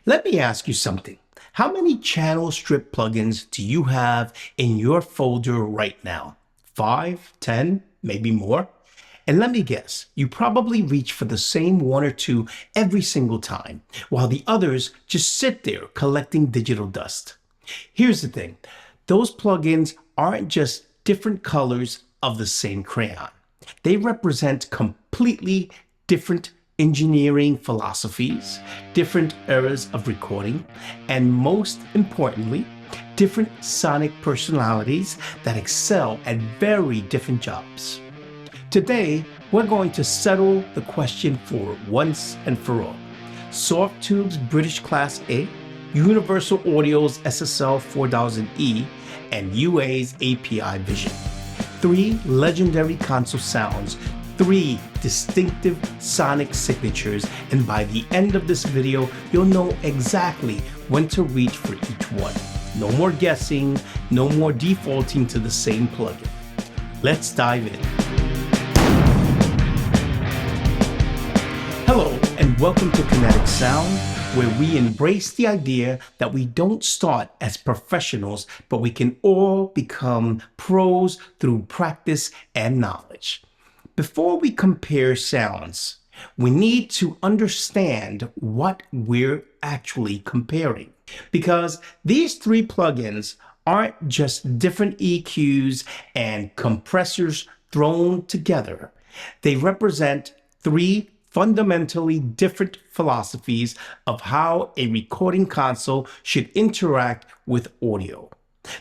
Let me ask you something. How many channel strip plugins do you have in your folder right now? 5, 10, maybe more? And let me guess, you probably reach for the same one or two every single time, while the others just sit there collecting digital dust. Here's the thing. Those plugins aren't just different colors of the same crayon. They represent completely different engineering philosophies, different eras of recording, and most importantly, different sonic personalities that excel at very different jobs. Today, we're going to settle the question for once and for all. Softube's British Class A, Universal Audio's SSL 4000E, and UA's API Vision. Three legendary console sounds, three distinctive sonic signatures, and by the end of this video, you'll know exactly when to reach for each one. No more guessing, no more defaulting to the same plugin. Let's dive in. Hello, and welcome to Kenetic Sownd, where we embrace the idea that we don't start as professionals, but we can all become pros through practice and knowledge. Before we compare sounds, we need to understand what we're actually comparing, because these three plugins aren't just different EQs and compressors thrown together. They represent three fundamentally different philosophies of how a recording console should interact with audio.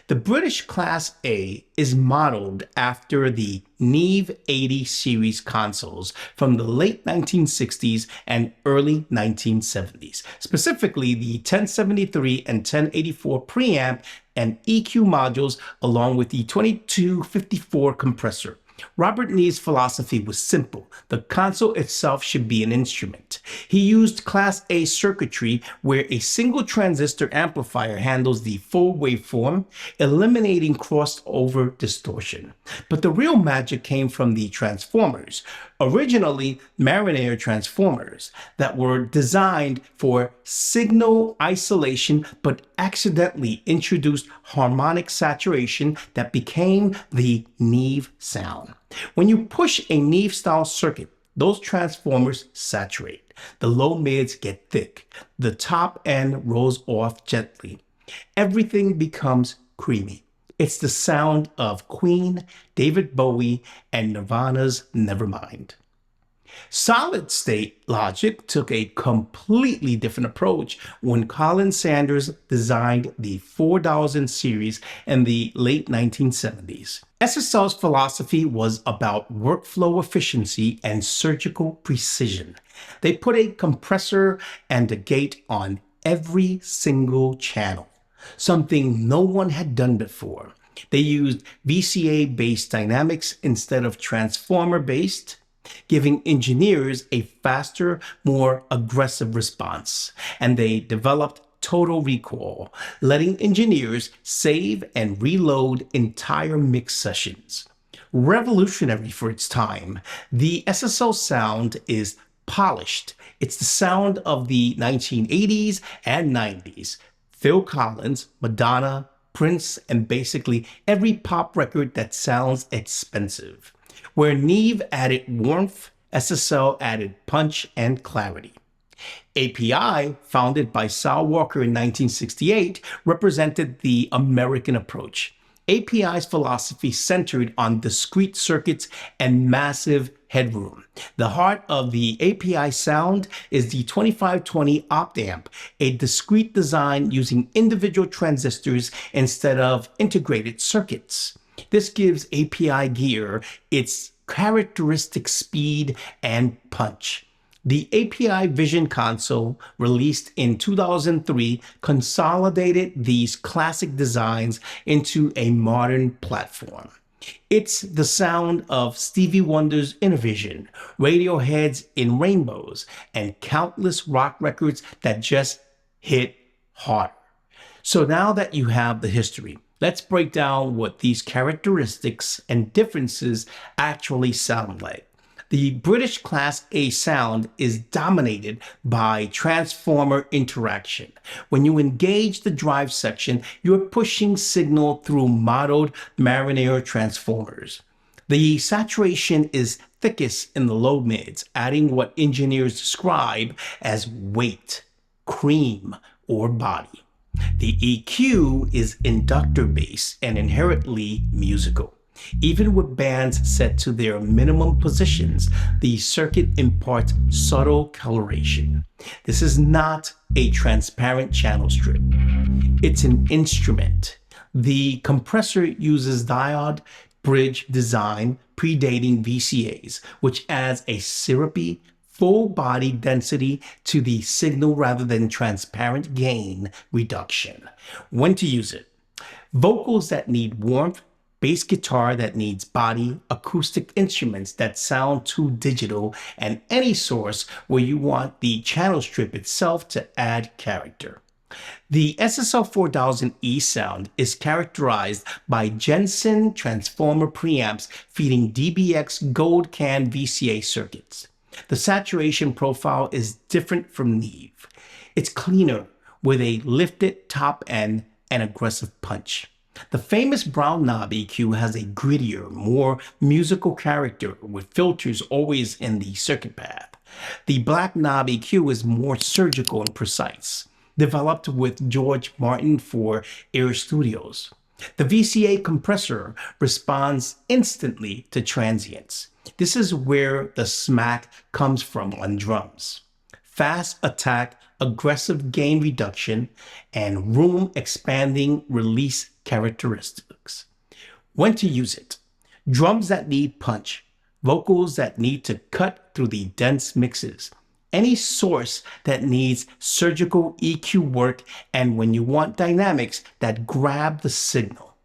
The British Class A is modeled after the Neve 80 series consoles from the late 1960s and early 1970s, specifically the 1073 and 1084 preamp and EQ modules along with the 2254 compressor. Robert Neve's philosophy was simple. The console itself should be an instrument. He used Class A circuitry where a single transistor amplifier handles the full waveform, eliminating crossover distortion. But the real magic came from the transformers, originally Mariner transformers, that were designed for signal isolation but accidentally introduced harmonic saturation that became the Neve sound. When you push a Neve style circuit, those transformers saturate. The low mids get thick. The top end rolls off gently. Everything becomes creamy. It's the sound of Queen, David Bowie, and Nirvana's Nevermind. Solid state logic took a completely different approach when Colin Sanders designed the 4000 series in the late 1970s. SSL's philosophy was about workflow efficiency and surgical precision. They put a compressor and a gate on every single channel, something no one had done before. They used VCA-based dynamics instead of transformer-based, giving engineers a faster, more aggressive response. And they developed total recall, letting engineers save and reload entire mix sessions. Revolutionary for its time, the SSL sound is polished. It's the sound of the 1980s and 90s. Phil Collins, Madonna, Prince, and basically every pop record that sounds expensive. Where Neve added warmth, SSL added punch and clarity. API, founded by Sal Walker in 1968, represented the American approach. API's philosophy centered on discrete circuits and massive headroom. The heart of the API sound is the 2520 op-amp, a discrete design using individual transistors instead of integrated circuits. This gives API gear its characteristic speed and punch. The API Vision console, released in 2003, consolidated these classic designs into a modern platform. It's the sound of Stevie Wonder's Innervision, Radiohead's In Rainbows, and countless rock records that just hit harder. So now that you have the history, let's break down what these characteristics and differences actually sound like. The British Class A sound is dominated by transformer interaction. When you engage the drive section, you're pushing signal through modeled Mariner transformers. The saturation is thickest in the low mids, adding what engineers describe as weight, cream, or body. The EQ is inductor based and inherently musical. Even with bands set to their minimum positions, the circuit imparts subtle coloration. This is not a transparent channel strip. It's an instrument. The compressor uses diode bridge design predating VCAs, which adds a syrupy, full body density to the signal rather than transparent gain reduction. When to use it? Vocals that need warmth, bass guitar that needs body, acoustic instruments that sound too digital, and any source where you want the channel strip itself to add character. The SSL 4000 E sound is characterized by Jensen transformer preamps feeding DBX Gold Can VCA circuits. The saturation profile is different from Neve. It's cleaner with a lifted top end and aggressive punch. The famous brown knob EQ has a grittier, more musical character with filters always in the circuit path. The black knob EQ is more surgical and precise, developed with George Martin for Air Studios. The VCA compressor responds instantly to transients. This is where the smack comes from on drums. Fast attack, aggressive gain reduction, and room expanding release characteristics. When to use it? Drums that need punch, vocals that need to cut through the dense mixes, any source that needs surgical EQ work, and when you want dynamics that grab the signal.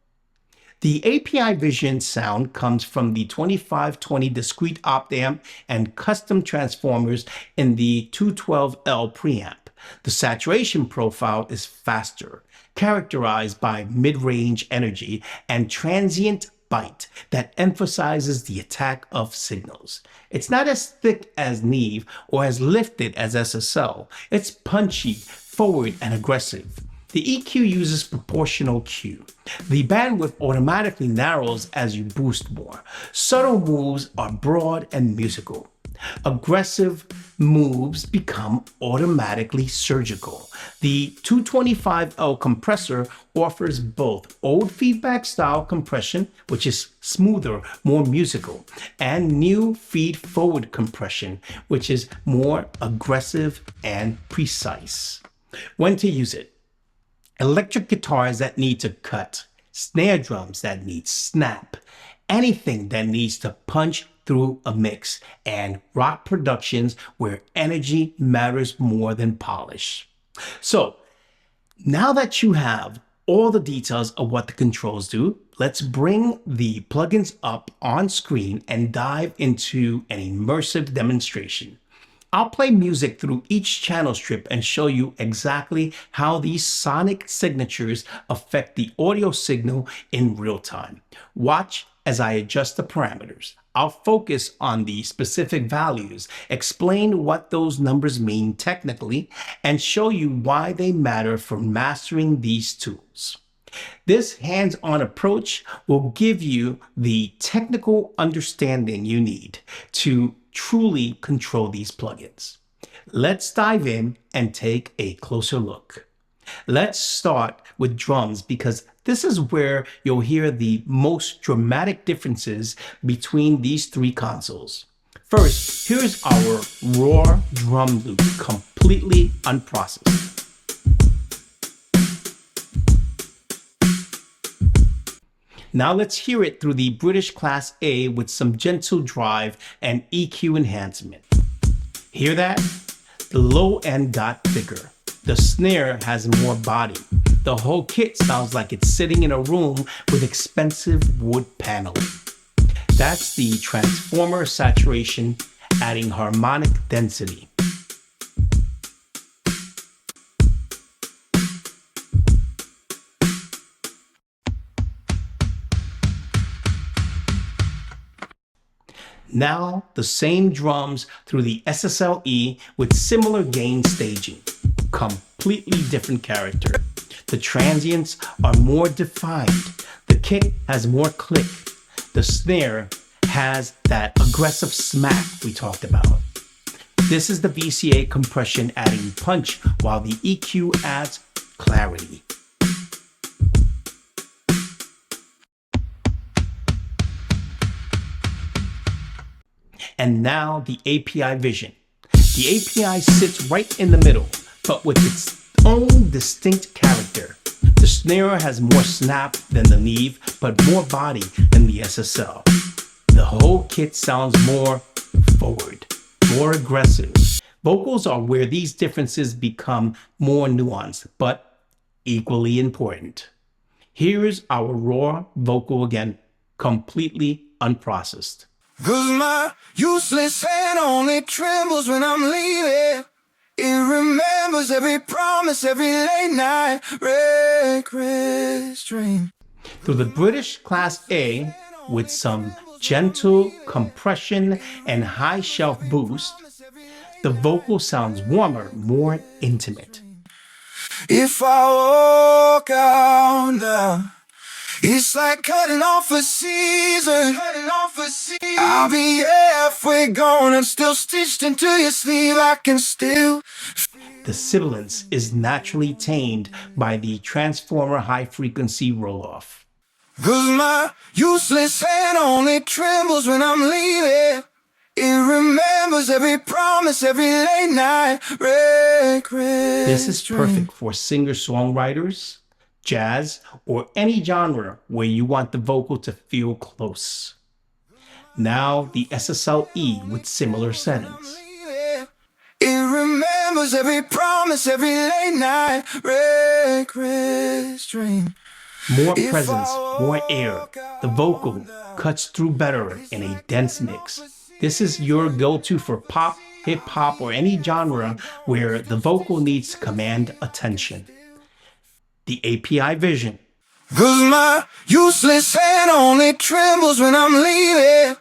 The API Vision sound comes from the 2520 discrete op amp and custom transformers in the 212L preamp. The saturation profile is faster, characterized by mid-range energy and transient bite that emphasizes the attack of signals. It's not as thick as Neve or as lifted as SSL. It's punchy, forward, and aggressive. The EQ uses proportional Q. The bandwidth automatically narrows as you boost more. Subtle moves are broad and musical. Aggressive moves become automatically surgical. The 225L compressor offers both old feedback style compression, which is smoother, more musical, and new feed forward compression, which is more aggressive and precise. When to use it? Electric guitars that need to cut, snare drums that need snap, anything that needs to punch through a mix, and rock productions where energy matters more than polish. So now that you have all the details of what the controls do, let's bring the plugins up on screen and dive into an immersive demonstration. I'll play music through each channel strip and show you exactly how these sonic signatures affect the audio signal in real time. Watch as I adjust the parameters. I'll focus on the specific values, explain what those numbers mean technically, and show you why they matter for mastering these tools. This hands-on approach will give you the technical understanding you need to truly control these plugins. Let's dive in and take a closer look. Let's start with drums because this is where you'll hear the most dramatic differences between these three consoles. First, here's our raw drum loop, completely unprocessed. Now let's hear it through the British Class A with some gentle drive and EQ enhancement. Hear that? The low end got thicker. The snare has more body. The whole kit sounds like it's sitting in a room with expensive wood paneling. That's the transformer saturation adding harmonic density. Now, the same drums through the SSL E with similar gain staging. Completely different character. The transients are more defined. The kick has more click. The snare has that aggressive smack we talked about. This is the VCA compression adding punch while the EQ adds clarity. And now the API vision. The API sits right in the middle, but with its own distinct character. The snare has more snap than the Neve, but more body than the SSL. The whole kit sounds more forward, more aggressive. Vocals are where these differences become more nuanced, but equally important. Here's our raw vocal again, completely unprocessed. 'Cause my useless hand only trembles when I'm leaving. It remembers every promise, every late night reckless dream. Through the British Class A with some gentle compression and high shelf boost, the vocal sounds warmer, more intimate. If I walk out now, it's like cutting off a season. I'll be halfway gone and still stitched into your sleeve. I can still. The sibilance is naturally tamed by the transformer high frequency roll-off. 'Cause my useless hand only trembles when I'm leaving. It remembers every promise, every late night reckless. This is perfect for singer-songwriters, jazz, or any genre where you want the vocal to feel close. Now the SSL E with similar settings. It remembers every promise, every late night reckless dream. More presence, more air. The vocal cuts through better in a dense mix. This is your go-to for pop, hip-hop, or any genre where the vocal needs to command attention. The API vision. 'Cause my useless hand only trembles when I'm leaving.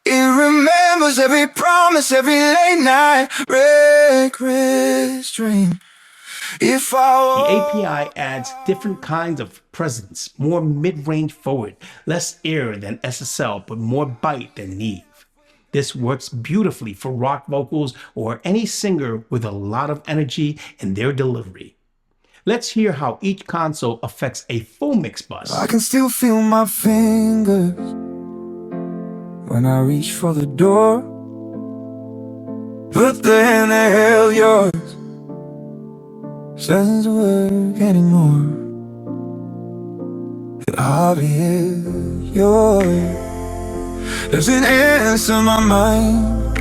It remembers every promise, every late night reckless dream. If I The API adds different kinds of presence, more mid-range forward, less air than SSL, but more bite than Neve. This works beautifully for rock vocals or any singer with a lot of energy in their delivery. Let's hear how each console affects a full mix bus. I can still feel my fingers when I reach for the door, but then they held yours. Doesn't work anymore. That I'll be yours. There's an answer in my mind.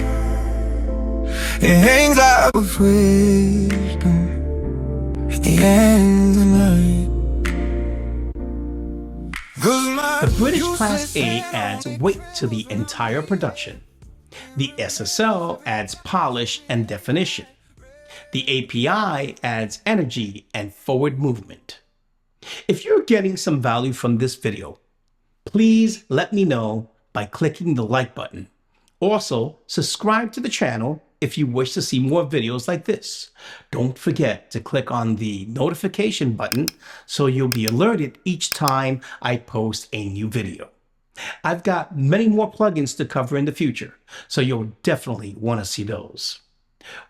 It hangs out with wisdom at the end of the night. The British Class A adds weight to the entire production. The SSL adds polish and definition. The API adds energy and forward movement. If you're getting some value from this video, please let me know by clicking the like button. Also, subscribe to the channel if you wish to see more videos like this. Don't forget to click on the notification button so you'll be alerted each time I post a new video. I've got many more plugins to cover in the future, so you'll definitely want to see those.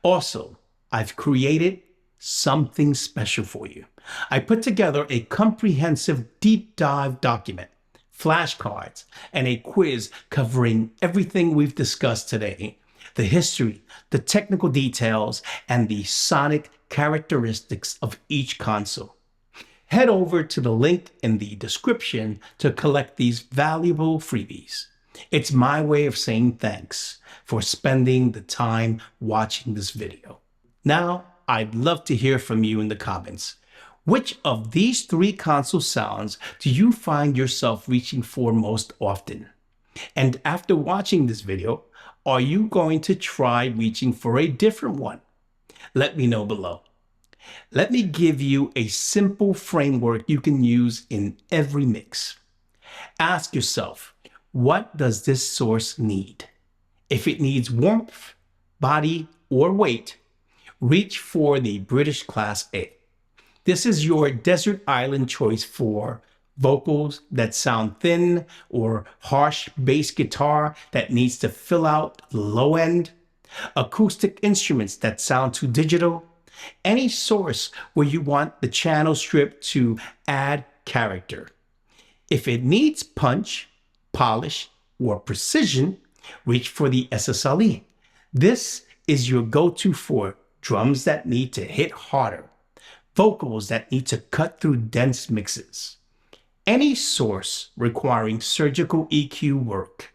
Also, I've created something special for you. I put together a comprehensive deep dive document, flashcards, and a quiz covering everything we've discussed today, the history, the technical details, and the sonic characteristics of each console. Head over to the link in the description to collect these valuable freebies. It's my way of saying thanks for spending the time watching this video. Now, I'd love to hear from you in the comments. Which of these three console sounds do you find yourself reaching for most often? And after watching this video, are you going to try reaching for a different one? Let me know below. Let me give you a simple framework you can use in every mix. Ask yourself, what does this source need? If it needs warmth, body, or weight, reach for the British Class A. This is your desert island choice for vocals that sound thin or harsh bass guitar that needs to fill out the low end, acoustic instruments that sound too digital, any source where you want the channel strip to add character. If it needs punch, polish, or precision, reach for the SSL E. This is your go-to for drums that need to hit harder, vocals that need to cut through dense mixes, any source requiring surgical EQ work,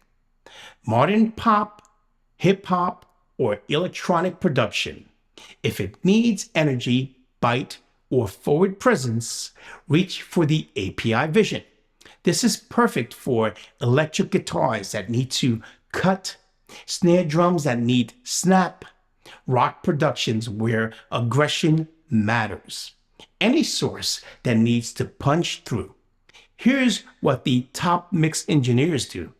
modern pop, hip-hop, or electronic production. If it needs energy, bite, or forward presence, reach for the API Vision. This is perfect for electric guitars that need to cut, snare drums that need snap, rock productions where aggression matters, any source that needs to punch through. Here's what the top mix engineers do.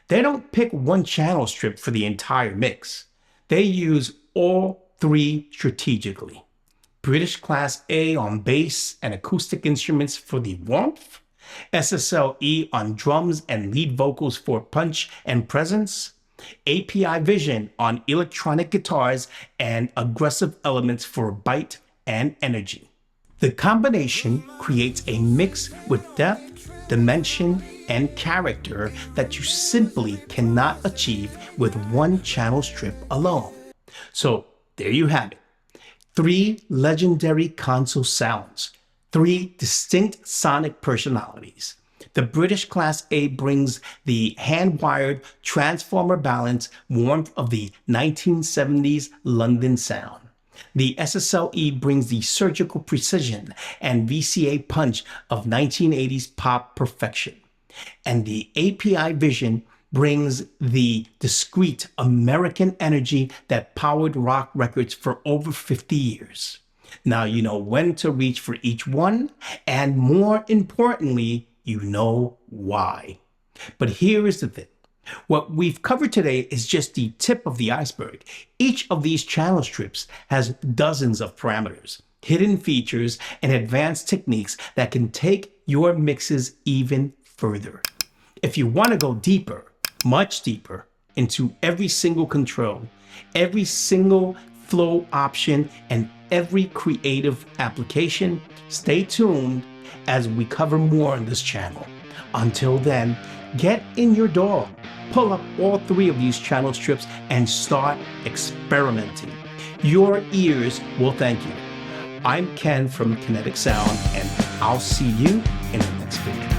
They don't pick one channel strip for the entire mix. They use all three strategically. British Class A on bass and acoustic instruments for the warmth, SSL E on drums and lead vocals for punch and presence, API Vision on electronic guitars and aggressive elements for bite and energy. The combination creates a mix with depth, dimension, and character that you simply cannot achieve with one channel strip alone. So there you have it. 3 legendary console sounds, 3 distinct sonic personalities. The British Class A brings the hand-wired transformer balance warmth of the 1970s London sound. The SSL E brings the surgical precision and VCA punch of 1980s pop perfection. And the API Vision brings the discreet American energy that powered rock records for over 50 years. Now you know when to reach for each one, and more importantly, you know why. But here is the thing. What we've covered today is just the tip of the iceberg. Each of these channel strips has dozens of parameters, hidden features, and advanced techniques that can take your mixes even further. If you want to go deeper, much deeper, into every single control, every single flow option, and every creative application, stay tuned as we cover more on this channel. Until then, get in your DAW, pull up all 3 of these channel strips, and start experimenting. Your ears will thank you. I'm Ken from Kenetic Sownd, and I'll see you in the next video.